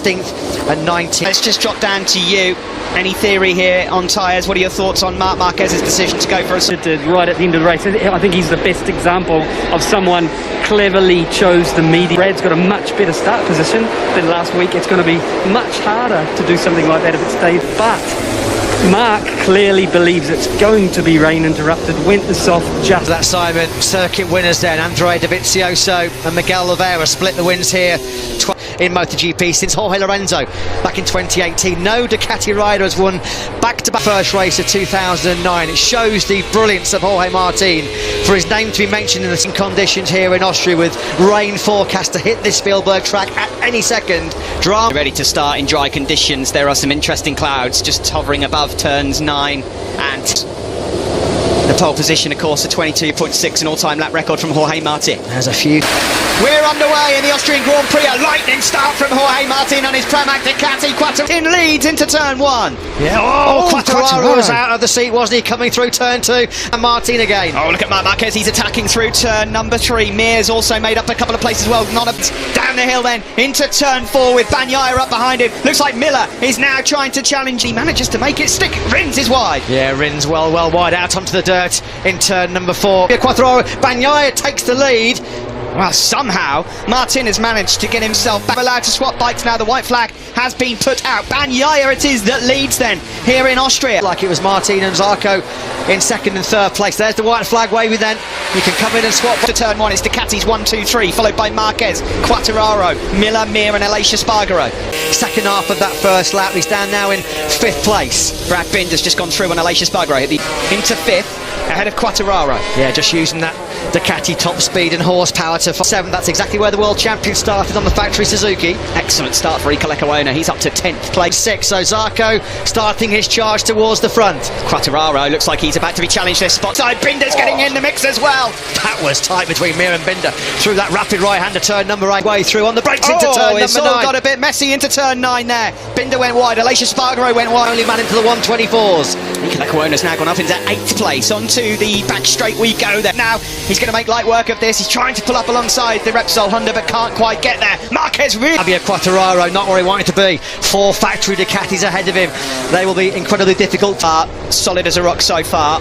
16th and 19th. Let's just drop down to you. Any theory here on tyres? What are your thoughts on Marc Marquez's decision to go for a... Right at the end of the race, I think he's the best example of someone cleverly chose the medium. Brad's got a much better start position than last week. It's going to be much harder to do something like that if it stays. But Marc clearly believes it's going to be rain interrupted. Went the soft just. That Simon, circuit winners then. Andrea Dovizioso and Miguel Oliveira split the wins here in MotoGP since Jorge Lorenzo back in 2018. No Ducati rider has won back-to-back first race of 2009. It shows the brilliance of Jorge Martin for his name to be mentioned in the conditions here in Austria, with rain forecast to hit this Spielberg track at any second. Drama ready to start in dry conditions. There are some interesting clouds just hovering above turns 9 and the pole position, of course, a 22.6, an all-time lap record from Jorge Martin. There's a few. We're underway in the Austrian Grand Prix. A lightning start from Jorge Martin on his Pramac Ducati. Quattararo leads into turn 1. Yeah. Quattararo was out of the seat, wasn't he? Coming through turn 2, and Martin again. Oh, look at Marc Marquez. He's attacking through turn number 3. Mir's also made up a couple of places well. Not a down the hill then into turn 4 with Bagnaia up behind him. Looks like Miller is now trying to challenge. He manages to make it stick. Rins is wide. Yeah, Rins well wide out onto the dirt in turn number 4. Quattararo, Bagnaia takes the lead. Well, somehow Martin has managed to get himself back. Allowed to swap bikes now. The white flag has been put out. Bagnaia it is that leads then here in Austria. Like it was Martin and Zarco in 2nd and 3rd place. There's the white flag waving then. You can come in and swap to turn 1. It's Ducati's 1, 2, 3, followed by Marquez, Quattararo, Miller, Mir and Aleix Espargaro. Second half of that first lap, he's down now in 5th place. Brad Binder's just gone through on Aleix Espargaro into 5th ahead of Quattararo. Yeah, just using that Ducati top speed and horsepower to 7th. That's exactly where the world champion started on the factory Suzuki. Excellent start for Iker Lecuona. He's up to 10th place. 6, so Zarco starting his charge towards the front. Quattararo looks like he's about to be challenged this spot side. Binder's getting in the mix as well. That was tight between Mir and Binder through that rapid right-hander turn number 8 way through on the brakes into turn number 9. It's all got a bit messy into turn 9 there. Binder went wide. Aleix Espargaro went wide. Only man into the 124s. Iker Lecuona's now gone up into 8th place. Onto the back straight we go there. Now he's going to make light work of this. He's trying to pull up alongside the Repsol Honda but can't quite get there. Marquez really... Fabio Quattararo not where he wanted to be. 4 factory Ducatis ahead of him. They will be incredibly difficult. Solid as a rock so far.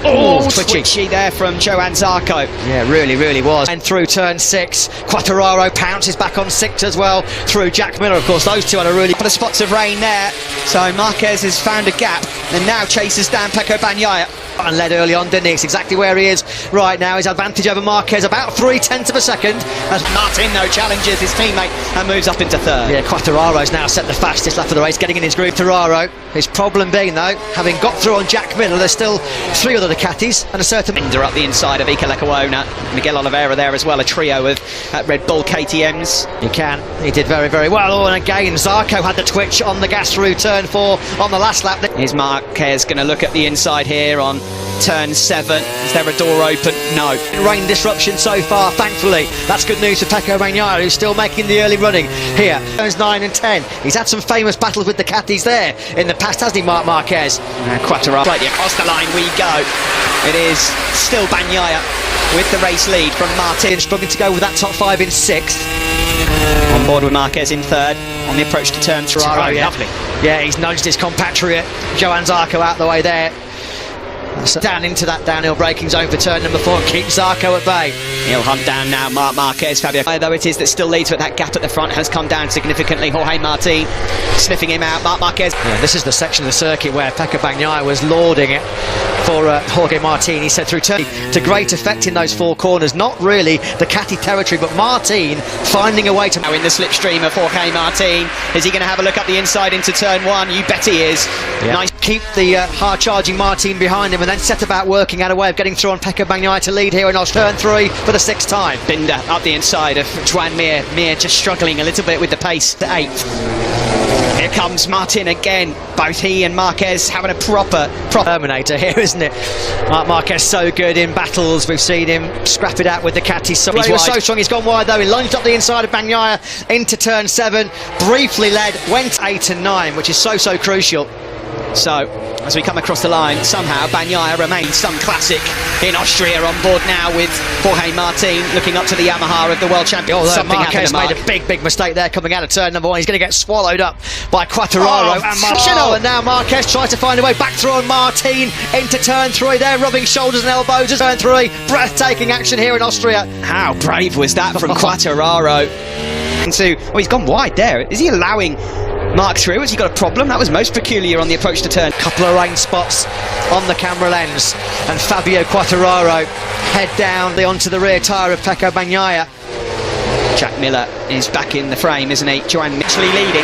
Twitchy there from Johann Zarco. Yeah, really was. And through turn 6, Quattararo pounces back on 6 as well. Through Jack Miller, of course. Those two had a really... couple of spots of rain there. So Marquez has found a gap and now chases down Pecco Bagnaia. And led early on, didn't he? It's exactly where he is right now. His advantage over Marquez about 0.3 of a second. As Martin though challenges his teammate and moves up into 3rd. Yeah, Quattararo's now set the fastest lap of the race, getting in his groove. Quattararo. His problem being though, having got through on Jack Miller, there's still 3 other Ducatis and a certain... Binder up the inside of Iker Lecuona. Miguel Oliveira there as well, a trio of Red Bull KTMs. He did very well. And again, Zarco had the twitch on the gas through turn 4 on the last lap. Is Marquez going to look at the inside here on turn 7? Is there a door open? No. Rain disruption so far, thankfully. That's good news for Pecco Bagnaia, who's still making the early running here. Turns 9 and 10. He's had some famous battles with the Ducatis there in the past, hasn't he, Marc Marquez? Quattararo slightly across the line we go. It is still Bagnaia with the race lead from Martin. Struggling to go with that top 5 in 6th. On board with Marquez in 3rd on the approach to turn 3. Lovely. Yeah, he's nudged his compatriot Johann Zarco out the way there. Down into that downhill braking zone for turn number 4 and keep Zarco at bay. He'll hunt down now Marc Marquez. Fabio, though it is that still leads, but that gap at the front has come down significantly. Jorge Martin sniffing him out. Marc Marquez. Yeah, this is the section of the circuit where Pecco Bagnaia was lauding it for Jorge Martin. He said through turn to great effect in those 4 corners. Not really Ducati territory, but Martin finding a way to... Now in the slipstream of Jorge Martin. Is he going to have a look up the inside into turn 1? You bet he is. Yeah. Nice. Keep the hard charging Martin behind him and then set about working out a way of getting through on Pecco Bagnaia to lead here in turn 3 for the 6th time. Binder up the inside of Joan Mir. Mir just struggling a little bit with the pace. The 8th. Here comes Martin again. Both he and Marquez having a proper Terminator here, isn't it? Marc Marquez so good in battles. We've seen him scrap it out with Ducati. So he was so strong. He's gone wide though. He lunged up the inside of Bagnaia into turn 7. Briefly led, went 8 and 9, which is so crucial. So, as we come across the line, somehow Bagnaia remains some classic in Austria on board now with Jorge Martin looking up to the Yamaha of the world champion. Although Marquez made a big mistake there coming out of turn number 1. He's going to get swallowed up by Quartararo. And now Marquez tries to find a way back through on Martin into turn 3. They're rubbing shoulders and elbows as turn 3. Breathtaking action here in Austria. How brave was that from Quartararo? He's gone wide there. Is he allowing Mark through? Has he got a problem? That was most peculiar on the approach to turn. Couple of rain spots on the camera lens, and Fabio Quartararo head down onto the rear tyre of Pecco Bagnaia. Jack Miller is back in the frame, isn't he? Joanne Mitchell leading.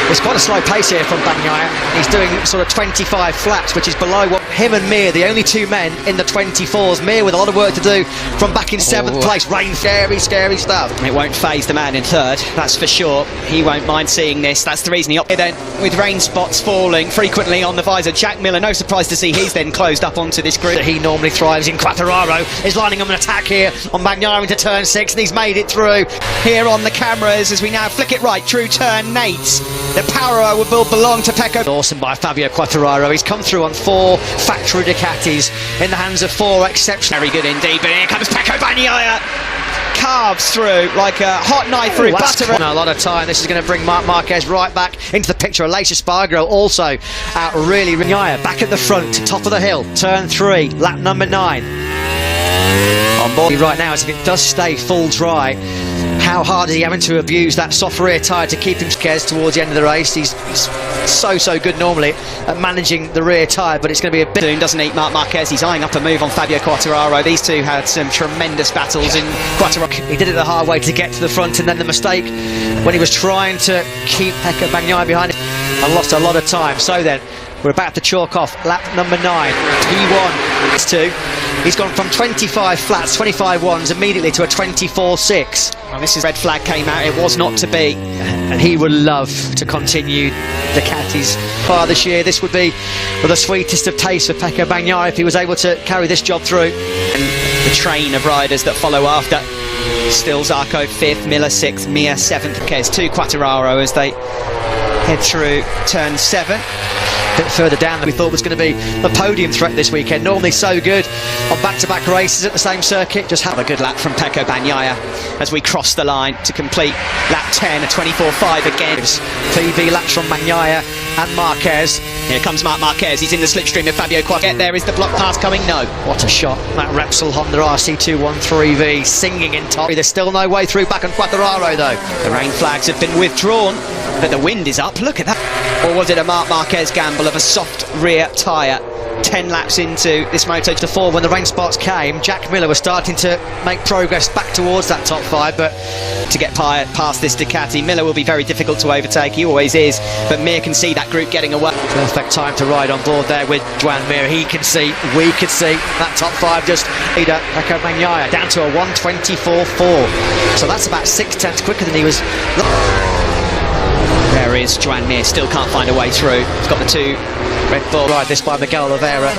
It's quite a slow pace here from Bagnaia. He's doing sort of 25 flaps, which is below what him and Mir, the only two men in the 24s. Mir with a lot of work to do from back in 7th place. Rain, scary stuff. It won't faze the man in 3rd, that's for sure. He won't mind seeing this. That's the reason he opted then, with rain spots falling frequently on the visor. Jack Miller, no surprise to see he's then closed up onto this group. He normally thrives in. Quartararo is lining up an attack here on Bagnaia into turn 6, and he's made it through. Here on the cameras as we now flick it right through turn 8. The power will belong to Pecco. Awesome by Fabio Quartararo. He's come through on 4 factory Ducatis in the hands of 4 exceptional. Very good indeed, but here comes Pecco Bagnaia. Carves through like a hot knife through butter. A lot of time. This is going to bring Marc Marquez right back into the picture. Aleix Espargaro also out really. Bagnaia back at the front, top of the hill, turn 3, lap number 9. On board right now, as if it does stay full dry. How hard is he having to abuse that soft rear tyre to keep him scared towards the end of the race? He's so good normally at managing the rear tyre, but it's going to be a bit soon, doesn't he? Marc Marquez, he's eyeing up a move on Fabio Quartararo. These two had some tremendous battles in Quartararo. He did it the hard way to get to the front, and then the mistake when he was trying to keep Pecco Bagnaia behind him and lost a lot of time. So then, we're about to chalk off lap number 9. P1. It's 2. He's gone from 25 flats, 25 ones, immediately to a 24.6. Well, this is red flag came out. It was not to be. And he would love to continue Ducati's far this year. This would be the sweetest of tastes for Pecco Bagnaia if he was able to carry this job through. And the train of riders that follow after. Still Zarco 5th, Miller 6th, Mir 7th. Okay, it's 2 Quartararo as they head through turn 7. A bit further down than we thought was going to be the podium threat this weekend. Normally so good on back-to-back races at the same circuit. Just have a good lap from Pecco Bagnaia as we cross the line to complete lap 10, a 24.5 again. PB laps from Bagnaia and Marquez. Here comes Marc Marquez. He's in the slipstream of Fabio Quartararo. There is the block pass coming. No. What a shot. That Repsol Honda RC213V singing in top. There's still no way through back on Quartararo though. The rain flags have been withdrawn, but the wind is up. Look at that. Or was it a Marc Marquez gamble of a soft rear tyre? 10 laps into this Moto to 4 when the rain spots came. Jack Miller was starting to make progress back towards that top 5, but to get past this Ducati, Miller will be very difficult to overtake. He always is, but Mir can see that group getting away. Perfect time to ride on board there with Joan Mir. He can see, we could see that top 5 just either Pecco Bagnaia down to a 1:24.4. So that's about 6/10 quicker than he was. There is Joan Mir, still can't find a way through. He's got the 2 Red Bull. Ride this by Miguel Oliveira,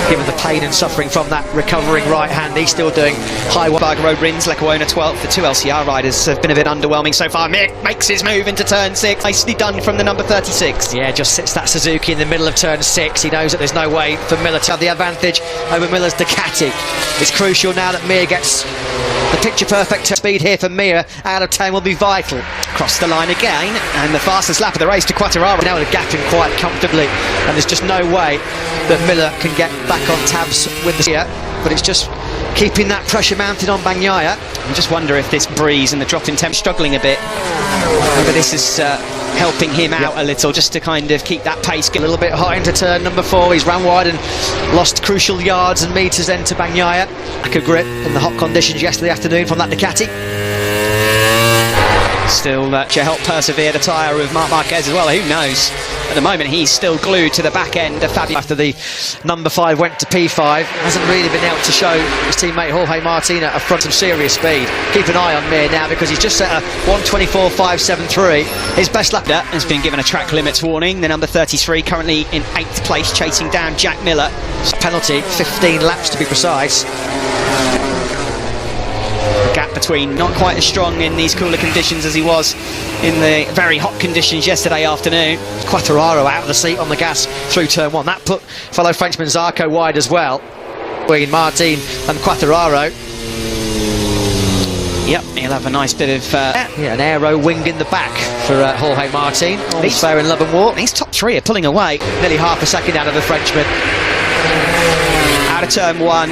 given the pain and suffering from that recovering right hand. He's still doing high one. Road Rins, Lecuona 12th. The 2 LCR riders have been a bit underwhelming so far. Mir makes his move into turn 6. Nicely done from the number 36. Yeah, just sits that Suzuki in the middle of turn 6. He knows that there's no way for Miller to have the advantage over Miller's Ducati. It's crucial now that Mir gets the picture perfect speed here for Mir. Out of 10 will be vital. Cross the line again, and the fastest lap of the race to Quartararo. Now to gap him quite comfortably, and there's just no way that Miller can get back on tabs with the steer, but it's just keeping that pressure mounted on Bagnaia. I just wonder if this breeze and the drop in temp struggling a bit. Maybe this is helping him out a little, just to kind of keep that pace. A little bit hot into turn number 4. He's ran wide and lost crucial yards and metres then to Bagnaia. Lack of grip in the hot conditions yesterday afternoon from that Ducati. Still to help persevere the tyre of Marc Marquez as well. Who knows? At the moment, he's still glued to the back end of Fabio. After the number 5 went to P5, hasn't really been able to show his teammate Jorge Martin a front of serious speed. Keep an eye on Mir now because he's just set a 1:24.573. His best lap. Has been given a track limits warning. The number 33 currently in 8th place, chasing down Jack Miller. Penalty, 15 laps to be precise. The gap between. Not quite as strong in these cooler conditions as he was in the very hot conditions yesterday afternoon. Quartararo out of the seat on the gas through turn one. That put fellow Frenchman Zarco wide as well. Between Martin and Quartararo. Yep, he'll have a nice bit of... an aero wing in the back for Jorge Martin. He's fair in love and war. These top three are pulling away. Nearly half a second out of the Frenchman. Out of turn one,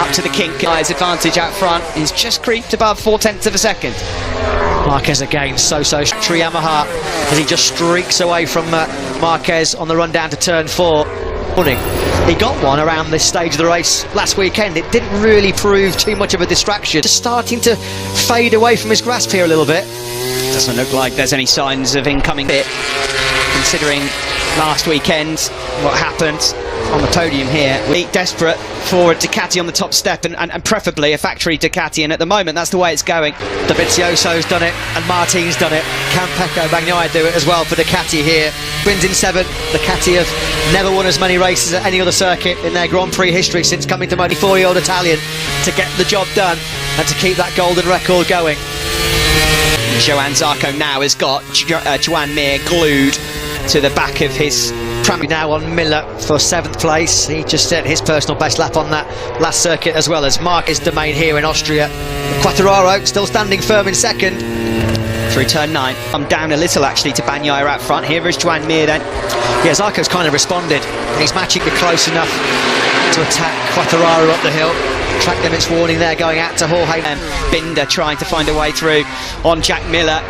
up to the kink. His advantage out front. He's just creeped above 0.4 of a second. Marquez again, so Yamaha as he just streaks away from Marquez on the run down to turn four. He got one around this stage of the race last weekend. It didn't really prove too much of a distraction. Just starting to fade away from his grasp here a little bit. Doesn't look like there's any signs of incoming bit, considering last weekend what happened on the podium here. We're desperate for a Ducati on the top step and preferably a factory Ducati, and at the moment that's the way it's going. Dovizioso's done it and Martin's done it. Can Pecco Bagnaia do it as well for Ducati here? Wins in 7. Ducati have never won as many races at any other circuit in their Grand Prix history since coming to 24-year-old Italian to get the job done and to keep that golden record going. Johann Zarco now has got Joan Mir glued to the back of his tram. Now on Miller for 7th place. He just set his personal best lap on that last circuit, as well as Marquez's domain here in Austria. Quartararo still standing firm in 2nd. Through turn 9. I'm down a little actually to Bagnaia out front. Here is Joan Mir then. Yeah, Zarco's kind of responded. He's matching it close enough to attack Quartararo up the hill. Track limits warning there going out to Jorge. Binder trying to find a way through on Jack Miller.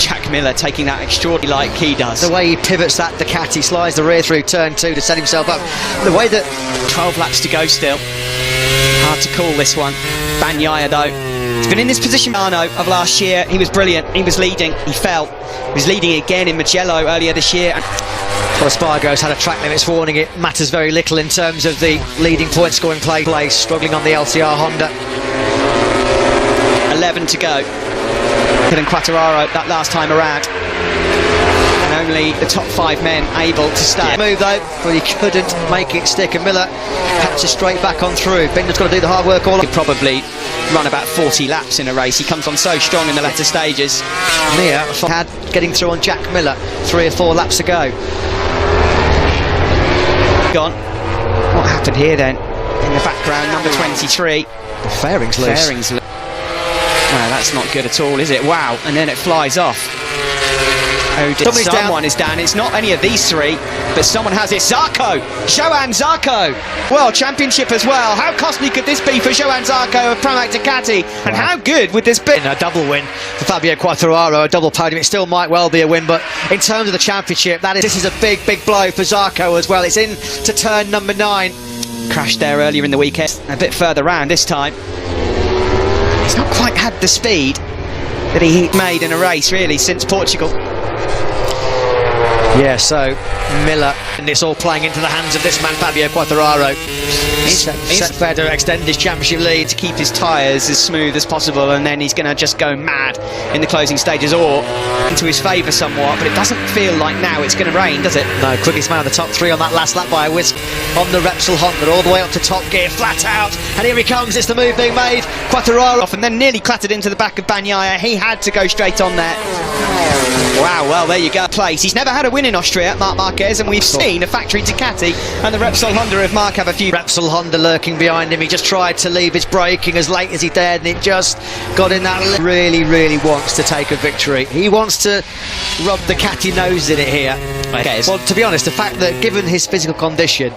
Jack Miller taking that extraordinary like he does. The way he pivots that Ducati, slides the rear through turn 2 to set himself up. The way that 12 laps to go still. Hard to call this one. Bagnaia though, he's been in this position of last year. He was brilliant. He was leading. He fell. He was leading again in Mugello earlier this year. Well, Espargaro's had a track limits warning. It matters very little in terms of the leading point scoring place. Struggling on the LCR Honda. 11 to go. Than Quartararo that last time around, and only the top 5 men able to stay. Move though, but he couldn't make it stick, and Miller patches straight back on through. Binder's got to do the hard work all. He'd probably run about 40 laps in a race. He comes on so strong in the latter stages. Mia had getting through on Jack Miller 3 or 4 laps ago. Gone. What happened here then? In the background, number 23. The fairing's loose. No, that's not good at all, is it? Wow, and then it flies off. Oh, someone is down. It's not any of these 3, but someone has it. Zarco! Johann Zarco! World Championship as well. How costly could this be for Johann Zarco of Pramac Ducati? And how good would this be? A double win for Fabio Quartararo, a double podium. It still might well be a win, but in terms of the championship, this is a big blow for Zarco as well. It's in to turn number 9. Crashed there earlier in the weekend. A bit further round this time. He's not quite had the speed that he made in a race, really, since Portugal. Yeah, so Miller, and it's all playing into the hands of this man, Fabio Quartararo. He's set fair to extend his championship lead, to keep his tyres as smooth as possible, and then he's going to just go mad in the closing stages, or into his favour somewhat, but it doesn't feel like now it's going to rain, does it? No, quickest man of the top 3 on that last lap by a whisk on the Repsol Honda, all the way up to top gear, flat out, and here he comes. It's the move being made. Quartararo off and then nearly clattered into the back of Bagnaia. He had to go straight on there. Wow, well, there you go. Place. He's never had a win in Austria, Marc Marquez, and we've seen a factory Ducati and the Repsol Honda of Marc have a few. Repsol Honda lurking behind him. He just tried to leave his braking as late as he dared, and it just got in that. Really wants to take a victory. He wants to rub the Ducati nose in it here. Okay. Well, to be honest, the fact that given his physical condition,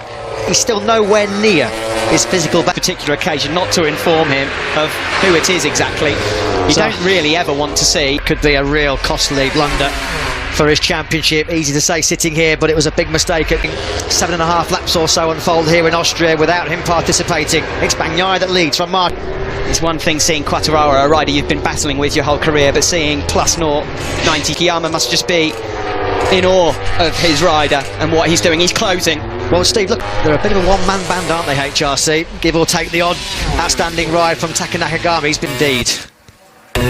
he's still nowhere near his physical particular occasion, not to inform him of who it is exactly. You don't really ever want to see. Could be a real costly blunder for his championship. Easy to say sitting here, but it was a big mistake. 7.5 laps or so unfold here in Austria without him participating. It's Bagnaia that leads from Mark. It's one thing seeing Quartararo, a rider you've been battling with your whole career, but seeing plus 90 Kiyama must just be in awe of his rider and what he's doing. He's closing. Well, Steve, look, they're a bit of a one-man band, aren't they, HRC? Give or take the odd outstanding ride from Taka Nakagami's been indeed.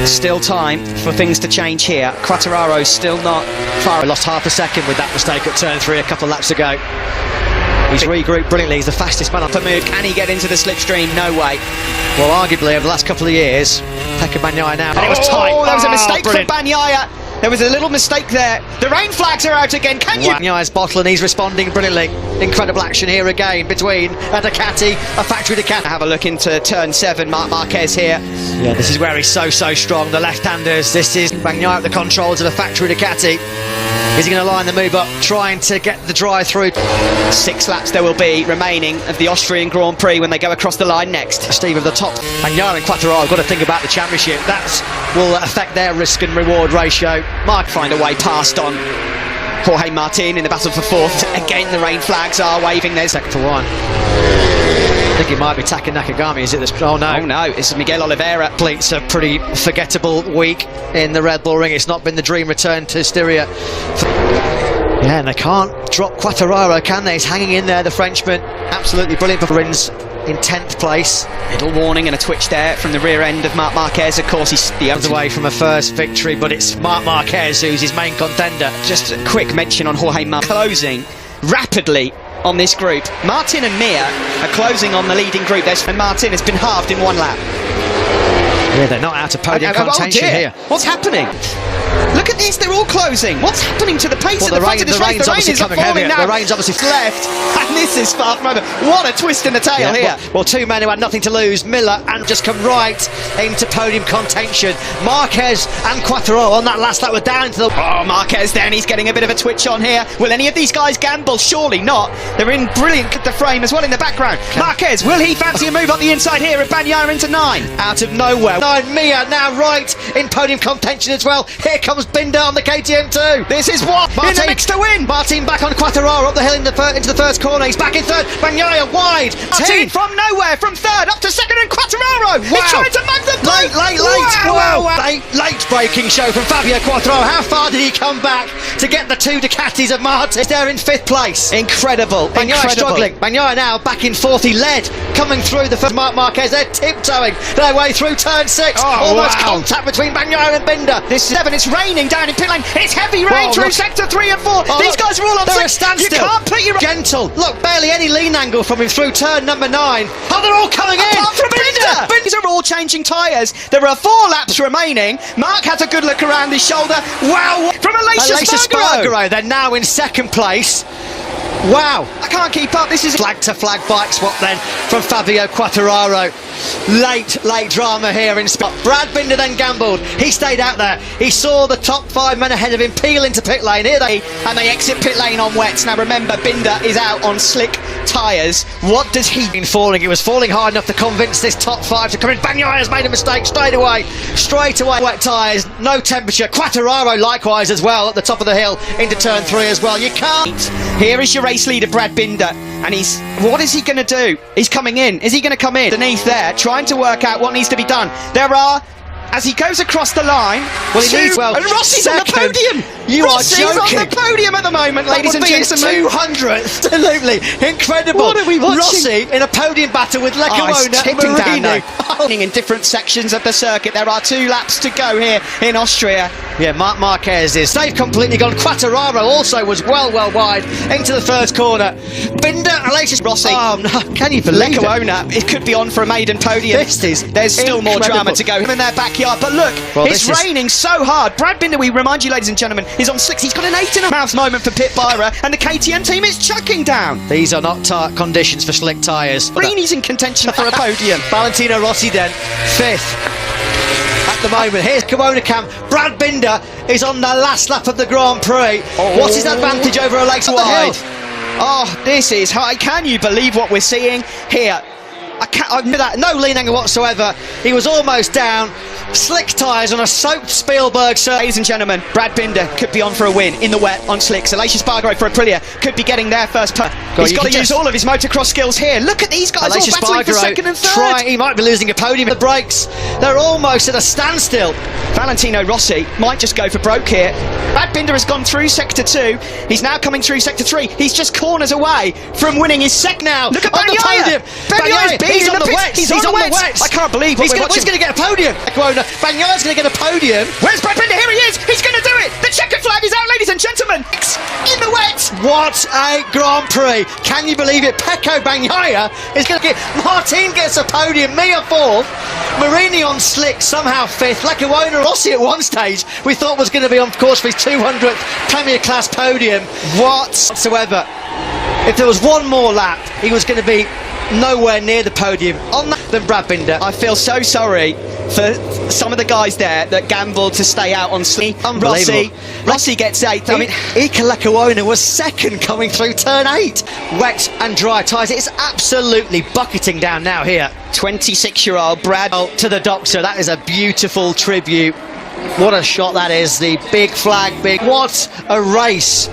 Still time for things to change here. Quartararo's still not far. Lost half a second with that mistake at turn 3 a couple of laps ago. He's regrouped brilliantly. He's the fastest man on the move. Can he get into the slipstream? No way. Well, arguably over the last couple of years, Pekka Bagnaia now. And it was tight. Oh, there was a mistake for brilliant. Bagnaia. There was a little mistake there. The rain flags are out again. Can you? Bagnaia's bottle, and he's responding brilliantly. Incredible action here again between a Ducati, a factory Ducati. Have a look into turn 7. Marc Marquez here. Yeah, this is where he's so strong. The left-handers. This is Bagnaia at the controls of a factory Ducati. Is he going to line the move up, trying to get the drive through? 6 laps there will be remaining of the Austrian Grand Prix when they go across the line next. Steve of the top. Bagnaia and Quartararo have got to think about the championship. That will affect their risk and reward ratio. Mark find a way past on Jorge Martin in the battle for 4th. Again, the rain flags are waving. There's second for 1. I think it might be Taka Nakagami. Is it this? Oh no! Oh no! It's Miguel Oliveira. It's a pretty forgettable week in the Red Bull Ring. It's not been the dream return to Styria. Yeah, and they can't drop Quartararo, can they? He's hanging in there, the Frenchman. Absolutely brilliant performance in 10th place. Little warning and a twitch there from the rear end of Marc Marquez. Of course, he's the other away from a first victory, but it's Marc Marquez who's his main contender. Just a quick mention on Jorge Marquez closing rapidly on this group. Martin and Mir are closing on the leading group. And Martin has been halved in 1 lap. Yeah, they're not out of podium contention here. What's happening? Look at this, they're all closing. What's happening to the pace of the front of this race? The rain is falling now. The rain's obviously left, and this is far from over. What a twist in the tail here. Well, 2 men who had nothing to lose, Miller, and just come right into podium contention. Marquez and Quartararo on that last lap were down into the... Oh, Marquez then, he's getting a bit of a twitch on here. Will any of these guys gamble? Surely not. They're in brilliant the frame as well in the background. Marquez, will he fancy a move up the inside here at Bagnaia into 9? Out of nowhere. 9, Mir now right in podium contention as well. Here comes Binder on the KTM2. This is what? Martin, in the mix to win. Martin back on Quartararo up the hill into the first corner. He's back in 3rd. Bagnaia wide. Martin from nowhere, from 3rd up to 2nd, and Quartararo. Wow. He's trying to mag the break. Late. Wow. Late braking show from Fabio Quartararo. How far did he come back to get the 2 Ducatis of Martin? They're in 5th place. Incredible. Bagnaia struggling. Bagnaia now back in 4th. He led coming through the first Marc Marquez. They're tiptoeing their way through turn 6. Almost contact between Bagnaia and Binder. This is 7. It's raining down in pit lane. It's heavy rain through sector 3 and 4. These guys are all on 6. They're a standstill. You can't put your... Gentle. Look, barely any lean angle from him through turn number 9. Oh, they're all coming in. Apart from Binder. These are all changing tyres. There are 4 laps remaining. Mark has a good look around his shoulder. Wow. From Aleix Espargaro. They're now in 2nd place. Wow, I can't keep up. This is flag to flag bike swap then from Fabio Quartararo. Late drama here in spot. Brad Binder then gambled. He stayed out there. He saw the top 5 men ahead of him peel into pit lane. Here they exit pit lane on wets. Now remember, Binder is out on slick tyres. What does he been falling? It was falling hard enough to convince this top 5 to come in. Bagnaia has made a mistake straight away. Wet tyres, no temperature. Quartararo likewise as well at the top of the hill into turn 3 as well. You can't. Here is your race leader Brad Binder, and what is he going to do? He's coming in. Is he going to come in underneath there, trying to work out what needs to be done? There are, as he goes across the line, and Rossi's on the podium. Rossi's on the podium at the moment, ladies and gentlemen. 200th, absolutely incredible. What are we watching? Rossi in a podium battle with Marini. In different sections of the circuit. There are 2 laps to go here in Austria. Yeah, Marc Marquez is. They've completely gone. Quartararo also was well wide into the first corner. Binder, Aleix Rossi. Oh no, can you believe it? It could be on for a maiden podium. There's still more drama to go in their backyard. But look, it's raining so hard. Brad Binder, we remind you, ladies and gentlemen, is on 6. He's got an 8.5 moment for Pit Byra, and the KTM team is chucking down. These are not conditions for slick tyres. Marini's in contention for a podium. Valentino Rossi then 5th. At the moment, here's Corona Camp. Brad Binder is on the last lap of the Grand Prix. What's his advantage over Aleix wide? Oh, this is high. Can you believe what we're seeing here? No lean angle whatsoever. He was almost down. Slick tyres on a soaked Spielberg circuit. Ladies and gentlemen, Brad Binder could be on for a win in the wet on slicks. Aleix Espargaro for Aprilia could be getting their first putt. He's got to use all of his motocross skills here. Look at these guys all battling for 2nd and 3rd. He might be losing a podium. The brakes, they're almost at a standstill. Valentino Rossi might just go for broke here. Brad Binder has gone through sector 2. He's now coming through sector 3. He's just corners away from winning his second now. Look at Bagnaia. Bagnaia is He's on the pit. wet. He's on the wet. I can't believe what he's we're going watching. to get a podium. Bagnaglia's going to get a podium. Where's Brad Binder? Here he is. He's going to do it. The checkered flag is out, ladies and gentlemen. In the wet. What a Grand Prix. Can you believe it? Pecco Bagnaia is going to get... Martin gets a podium, Mia fourth. Marini on slick, somehow fifth. Lackawanna Rossi at one stage we thought was going to be on course for his 200th Premier Class podium. Whatsoever. If there was one more lap, he was going to be nowhere near the podium on that than Brad Binder. I feel so sorry for some of the guys there that gambled to stay out on sleep. Rossi gets 8th. I mean, Ika Lackawanna was second coming through turn 8. Wet and dry tyres. It's absolutely bucketing down now here. 26-year-old Brad To the doctor. That is a beautiful tribute. What a shot that is. The big flag, big. What a race.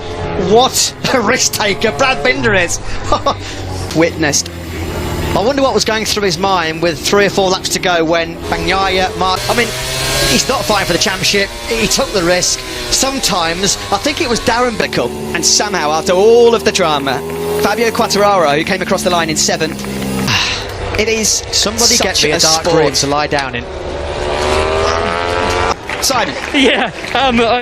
What a risk taker Brad Binder is. witnessed. I wonder what was going through his mind with 3 or 4 laps to go when Bagnaia, he's not fighting for the championship. He took the risk. Sometimes, I think it was Darren Bickle. And somehow, after all of the drama, Fabio Quartararo, who came across the line in 7th, it is Somebody get me a dark sport. green to lie down in. Simon. Yeah.